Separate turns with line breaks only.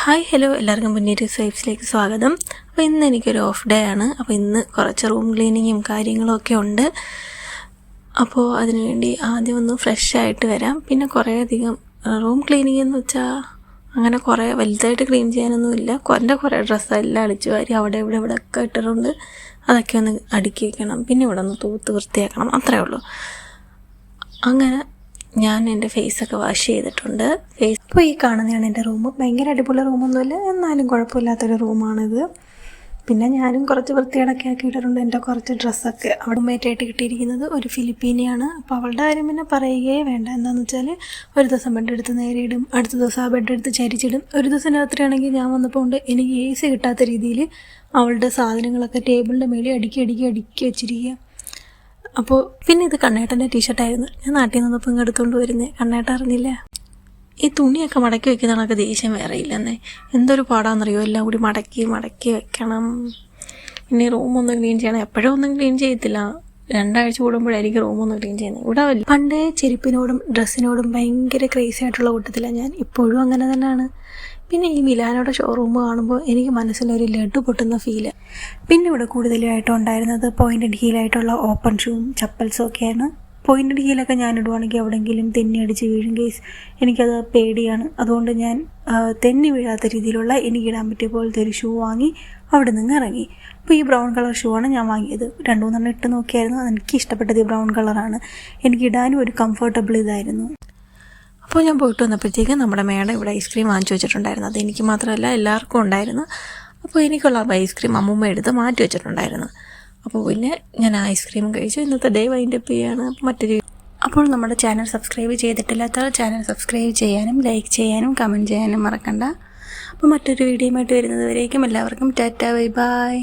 Hi hello എല്ലാവർക്കും പൊന്നേരി സൈബ്സിലേക്ക് സ്വാഗതം. അപ്പോൾ ഇന്ന് എനിക്കൊരു ഓഫ് ഡേ ആണ്. അപ്പോൾ ഇന്ന് കുറച്ച് റൂം ക്ലീനിങ്ങും കാര്യങ്ങളൊക്കെ ഉണ്ട്. അപ്പോൾ അതിനുവേണ്ടി ആദ്യം ഒന്ന് ഫ്രഷ് ആയിട്ട് വരാം. പിന്നെ കുറേയധികം റൂം ക്ലീനിങ് എന്ന് വെച്ചാൽ അങ്ങനെ കുറേ വലുതായിട്ട് ക്ലീൻ ചെയ്യാനൊന്നുമില്ല. കുറേ ഡ്രസ്സെല്ലാം അടിച്ചു വാരി അവിടെ ഇവിടെ ഒക്കെ ഇട്ടിട്ടുണ്ട്. അതൊക്കെ ഒന്ന് അടുക്കി വയ്ക്കണം. പിന്നെ ഇവിടെ ഒന്ന് തൂത്ത് വൃത്തിയാക്കണം. അത്രയേ ഉള്ളൂ. അങ്ങനെ ഞാൻ എൻ്റെ ഫേസൊക്കെ വാഷ് ചെയ്തിട്ടുണ്ട്. ഇപ്പോൾ ഈ കാണുന്നതാണ് എൻ്റെ റൂം. ഭയങ്കര അടിപൊളി റൂമൊന്നുമില്ല, എന്നാലും കുഴപ്പമില്ലാത്തൊരു റൂമാണിത്. പിന്നെ ഞാനും കുറച്ച് വൃത്തികേടൊക്കെ ആക്കി ഇട്ടിട്ടുണ്ട്. എൻ്റെ കുറച്ച് ഡ്രസ്സൊക്കെ അവിടെ മേറ്റായിട്ട് കിട്ടിയിരിക്കുന്നത് ഒരു ഫിലിപ്പീനിയാണ്. അപ്പോൾ അവളുടെ കാര്യം പിന്നെ പറയുകയേ വേണ്ട. എന്താണെന്ന് വെച്ചാൽ ഒരു ദിവസം ബെഡെടുത്ത് നേരെ ഇടും, അടുത്ത ദിവസം ആ ബെഡെടുത്ത് ചരിച്ചിടും. ഒരു ദിവസം രാത്രിയാണെങ്കിൽ ഞാൻ വന്നപ്പോൾ ഉണ്ട് എനിക്ക് AC കിട്ടാത്ത രീതിയിൽ അവളുടെ സാധനങ്ങളൊക്കെ ടേബിളിൻ്റെ മേളിൽ അടുക്കി വെച്ചിരിക്കുക. അപ്പോൾ പിന്നെ ഇത് കണ്ണേട്ടൻ്റെ ടീഷർട്ടായിരുന്നു. ഞാൻ നാട്ടിൽ നിന്നപ്പോൾ ഇങ്ങ് എടുത്തുകൊണ്ട് വരുന്നത്. കണ്ണേട്ട അറിഞ്ഞില്ല. ഈ തുണിയൊക്കെ മടക്കി വെക്കുന്നതൊക്കെ ദേഷ്യം വേറെ ഇല്ലെന്നേ. എന്തൊരു പാടാണെന്നറിയോ, എല്ലാം കൂടി മടക്കി വെക്കണം. പിന്നെ റൂമൊന്നും ക്ലീൻ ചെയ്യണം. എപ്പോഴും ഒന്നും ക്ലീൻ ചെയ്യത്തില്ല, 2 ആഴ്ച കൂടുമ്പോഴായിരിക്കും റൂമൊന്നും ക്ലീൻ ചെയ്യുന്നത്. ഇവിടെ പണ്ടേ ചെരുപ്പിനോടും ഡ്രസ്സിനോടും ഭയങ്കര ക്രേസി ആയിട്ടുള്ള കൂട്ടത്തിലാണ് ഞാൻ. ഇപ്പോഴും അങ്ങനെ തന്നെയാണ്. പിന്നെ ഈ മിലാനോടെ ഷോറൂം കാണുമ്പോൾ എനിക്ക് മനസ്സിലൊരു ലഡു പൊട്ടുന്ന ഫീല്. പിന്നെ ഇവിടെ കൂടുതലായിട്ടും ഉണ്ടായിരുന്നത് പോയിൻറ്റഡ് ഹീലായിട്ടുള്ള ഓപ്പൺ ഷൂവും ചപ്പൽസും ഒക്കെയാണ്. പോയിൻറ്റഡ് ഹീലൊക്കെ ഞാൻ ഇടുവാണെങ്കിൽ എവിടെയെങ്കിലും തെന്നി അടിച്ച് വീഴും കേസ് എനിക്കത് പേടിയാണ്. അതുകൊണ്ട് ഞാൻ തെന്നി വീഴാത്ത രീതിയിലുള്ള എനിക്കിടാൻ പറ്റിയ പോലത്തെ ഒരു ഷൂ വാങ്ങി അവിടെ നിന്ന് ഇറങ്ങി. അപ്പോൾ ഈ ബ്രൗൺ കളർ ഷൂ ആണ് ഞാൻ വാങ്ങിയത്. 2-3 ഇട്ട് നോക്കിയായിരുന്നു. എനിക്ക് ഇഷ്ടപ്പെട്ടത് ഈ ബ്രൗൺ കളറാണ്. എനിക്കിടാനും ഒരു കംഫർട്ടബിൾ ഇതായിരുന്നു. അപ്പോൾ ഞാൻ പോയിട്ട് വന്നപ്പോഴത്തേക്ക് നമ്മുടെ മേഡം ഇവിടെ ഐസ്ക്രീം വാങ്ങിച്ചു വെച്ചിട്ടുണ്ടായിരുന്നു. അത് എനിക്ക് മാത്രമല്ല എല്ലാവർക്കും ഉണ്ടായിരുന്നു. അപ്പോൾ എനിക്കുള്ള ഐസ്ക്രീം അമ്മൂമ്മ എടുത്ത് മാറ്റി വെച്ചിട്ടുണ്ടായിരുന്നു. അപ്പോൾ പിന്നെ ഞാൻ ഐസ്ക്രീം കഴിച്ചു. ഇന്നത്തെ ഡേ വൈൻഡപ്പ് ചെയ്യാണ്. അപ്പോൾ നമ്മുടെ ചാനൽ സബ്സ്ക്രൈബ് ചെയ്തിട്ടില്ലാത്ത ചാനൽ സബ്സ്ക്രൈബ് ചെയ്യാനും ലൈക്ക് ചെയ്യാനും കമൻറ്റ് ചെയ്യാനും മറക്കണ്ട. അപ്പോൾ മറ്റൊരു വീഡിയോയുമായിട്ട് വരുന്നത് വരേക്കും എല്ലാവർക്കും ടാറ്റ ബൈ ബൈ.